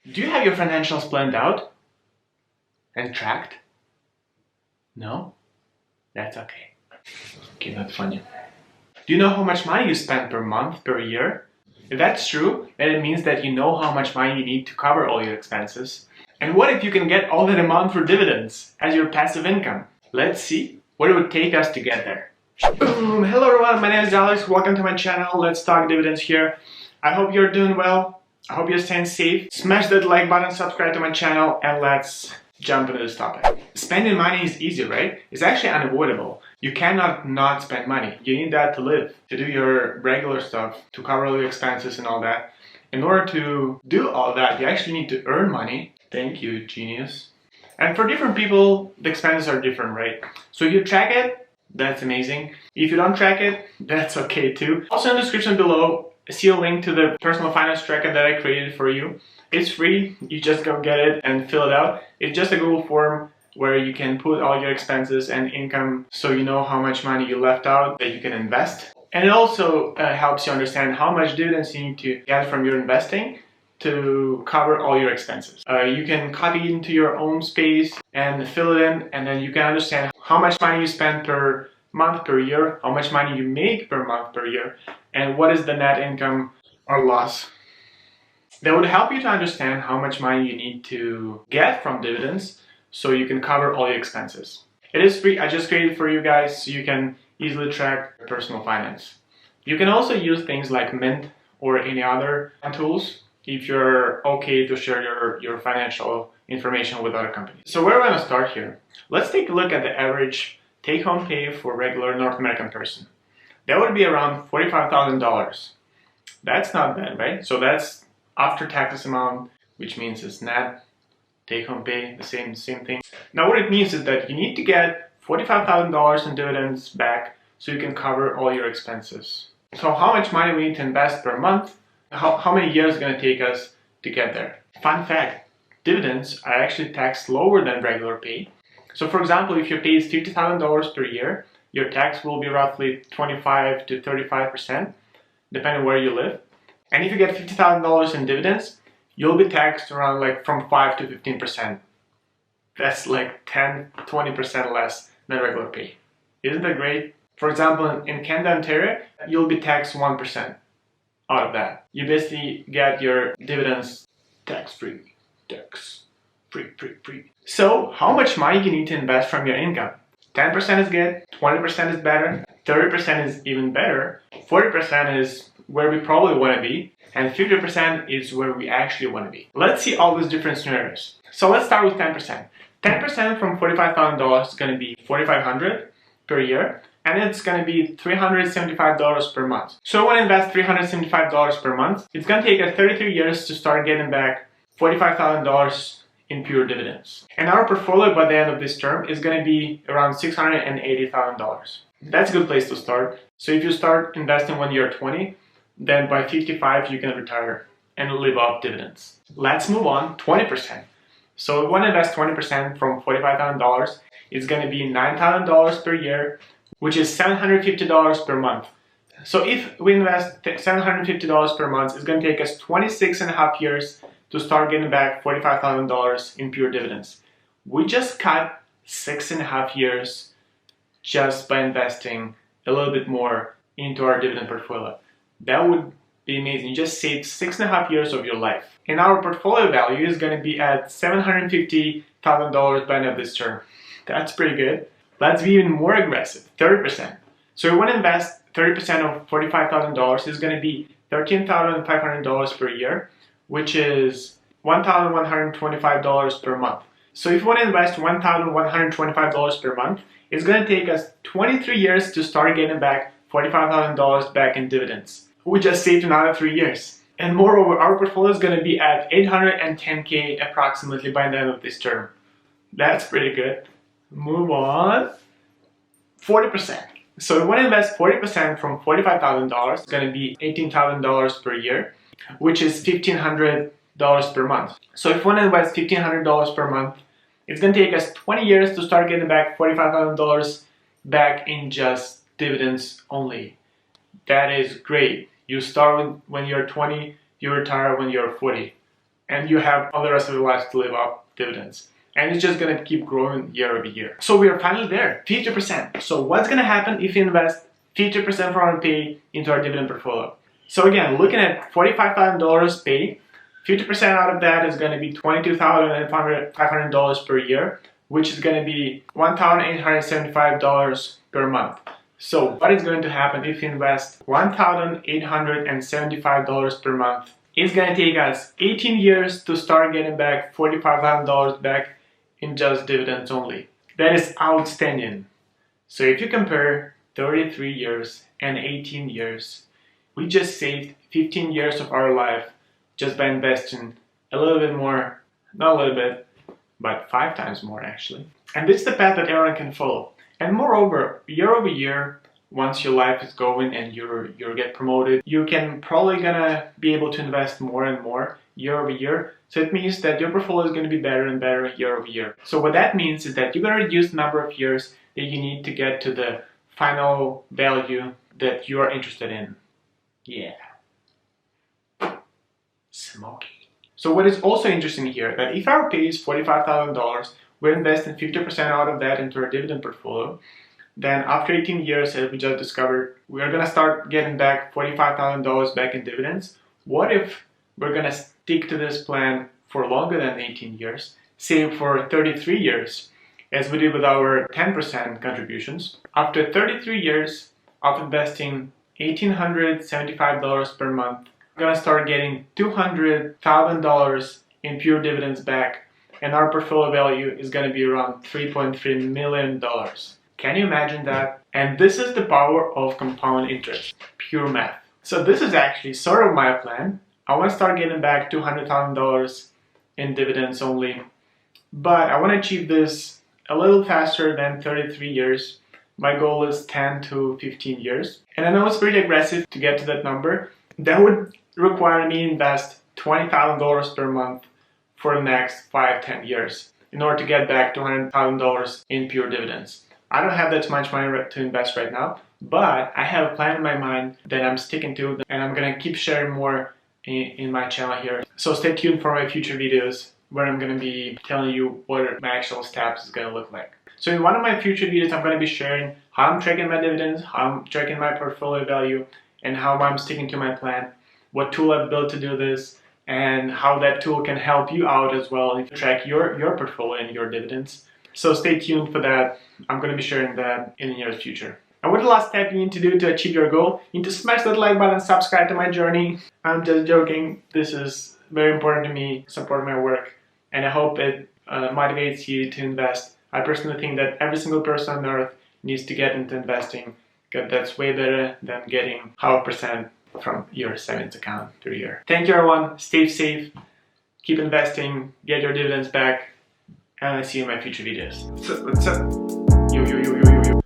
Do you have your financials planned out and tracked? No? That's okay. Okay, not funny. Do you know how much money you spend per month, per year? If that's true, then it means that you know how much money you need to cover all your expenses. And what if you can get all that amount for dividends as your passive income? Let's see what it would take us to get there. Boom! Hello everyone, my name is Alex. Welcome to my channel. Let's talk dividends here. I hope you're doing well. I hope you're staying safe. Smash that like button, subscribe to my channel, and let's jump into this topic. Spending money is easy, right? It's actually unavoidable. You cannot not spend money. You need that to live, to do your regular stuff, to cover all your expenses and all that. In order to do all that, you actually need to earn money. Thank you, genius. And for different people, the expenses are different, right? So if you track it, that's amazing. If you don't track it, that's okay too. Also in the description below, see a link to the personal finance tracker that I created for you. It's free, you just go get it and fill it out. It's just a Google form where you can put all your expenses and income so you know how much money you left out that you can invest. And it also helps you understand how much dividends you need to get from your investing to cover all your expenses. You can copy it into your own space and fill it in, and then you can understand how much money you spend per month, per year, how much money you make per month, per year, and what is the net income or loss. That would help you to understand how much money you need to get from dividends so you can cover all your expenses. It is free. I just created it for you guys so you can easily track your personal finance. You can also use things like Mint or any other tools if you're okay to share your financial information with other companies. So where are we going to start here? Let's take a look at the average take-home pay for a regular North American person. That would be around $45,000. That's not bad, right? So that's after taxes amount, which means it's net take-home pay, the same thing. Now what it means is that you need to get $45,000 in dividends back so you can cover all your expenses. So how much money we need to invest per month? How many years is it going to take us to get there? Fun fact, dividends are actually taxed lower than regular pay. So for example, if your pay is $50,000 per year, your tax will be roughly 25 to 35%, depending where you live. And if you get $50,000 in dividends, you'll be taxed around like from 5 to 15%. That's like 10, 20% less than regular pay. Isn't that great? For example, in Canada, Ontario, you'll be taxed 1% out of that. You basically get your dividends tax-free. Tax-free. So, how much money you need to invest from your income? 10% is good, 20% is better, 30% is even better, 40% is where we probably want to be, and 50% is where we actually want to be. Let's see all these different scenarios. So let's start with 10%. 10% from $45,000 is going to be $4,500 per year, and it's going to be $375 per month. So I want to invest $375 per month. It's going to take us 33 years to start getting back $45,000 in pure dividends. And our portfolio by the end of this term is going to be around $680,000. That's a good place to start. So if you start investing when you're 20, then by 55 you can retire and live off dividends. Let's move on, 20%. So we want to invest 20% from $45,000. It's going to be $9,000 per year, which is $750 per month. So if we invest $750 per month, it's going to take us 26 and a half years to start getting back $45,000 in pure dividends. We just cut 6.5 years just by investing a little bit more into our dividend portfolio. That would be amazing. You just saved 6.5 years of your life. And our portfolio value is going to be at $750,000 by the end of this term. That's pretty good. Let's be even more aggressive, 30%. So we want to invest 30% of $45,000 is going to be $13,500 per year, which is $1,125 per month. So if you want to invest $1,125 per month, it's going to take us 23 years to start getting back $45,000 back in dividends. We just saved another 3 years. And moreover, our portfolio is going to be at $810K approximately by the end of this term. That's pretty good. Move on. 40%. So we want to invest 40% from $45,000. It's going to be $18,000 per year, which is $1,500 per month. So if you want to invest $1,500 per month, it's going to take us 20 years to start getting back $45,000 back in just dividends only. That is great. You start when you're 20, you retire when you're 40. and you have all the rest of your life to live off dividends. And it's just gonna keep growing year over year. So we are finally there, 50%. So what's gonna happen if you invest 50% from our pay into our dividend portfolio? So again, looking at $45,000 pay, 50% out of that is gonna be $22,500 per year, which is gonna be $1,875 per month. So what is going to happen if you invest $1,875 per month? It's gonna take us 18 years to start getting back $45,000 back in just dividends only. That is outstanding. So if you compare 33 years and 18 years, we just saved 15 years of our life just by investing a little bit more, not a little bit, but 5 times more actually. And this is the path that everyone can follow. And moreover, year over year, once your life is going and you get promoted, you can probably gonna be able to invest more and more year over year. So it means that your portfolio is gonna be better and better year over year. So what that means is that you're gonna reduce the number of years that you need to get to the final value that you are interested in. Yeah. Smoky. So what is also interesting here, that if our pay is $45,000, we're investing 50% out of that into our dividend portfolio. Then after 18 years, as we just discovered, we're gonna start getting back $45,000 back in dividends. What if we're gonna stick to this plan for longer than 18 years, save for 33 years, as we did with our 10% contributions? After 33 years of investing $1,875 per month, we're gonna start getting $200,000 in pure dividends back, and our portfolio value is gonna be around $3.3 million. Can you imagine that? And this is the power of compound interest, pure math. So this is actually sort of my plan. I want to start getting back $200,000 in dividends only, but I want to achieve this a little faster than 33 years. My goal is 10 to 15 years. And I know it's pretty aggressive to get to that number. That would require me to invest $20,000 per month for the next 5-10 years in order to get back $200,000 in pure dividends. I don't have that much money to invest right now, but I have a plan in my mind that I'm sticking to, and I'm gonna keep sharing more in my channel here. So stay tuned for my future videos where I'm gonna be telling you what my actual steps is gonna look like. So in one of my future videos, I'm gonna be sharing how I'm tracking my dividends, how I'm tracking my portfolio value, and how I'm sticking to my plan, what tool I've built to do this, and how that tool can help you out as well if you track your portfolio and your dividends. So stay tuned for that. I'm going to be sharing that in the near future. And what the last step you need to do to achieve your goal? You need to smash that like button, subscribe to my journey. I'm just joking. This is very important to me, support my work, and I hope it motivates you to invest. I personally think that every single person on earth needs to get into investing, because that's way better than getting 0.5% from your savings account per year. Thank you everyone. Stay safe. Keep investing. Get your dividends back. And I'll see you in my future videos. What's up? Yo.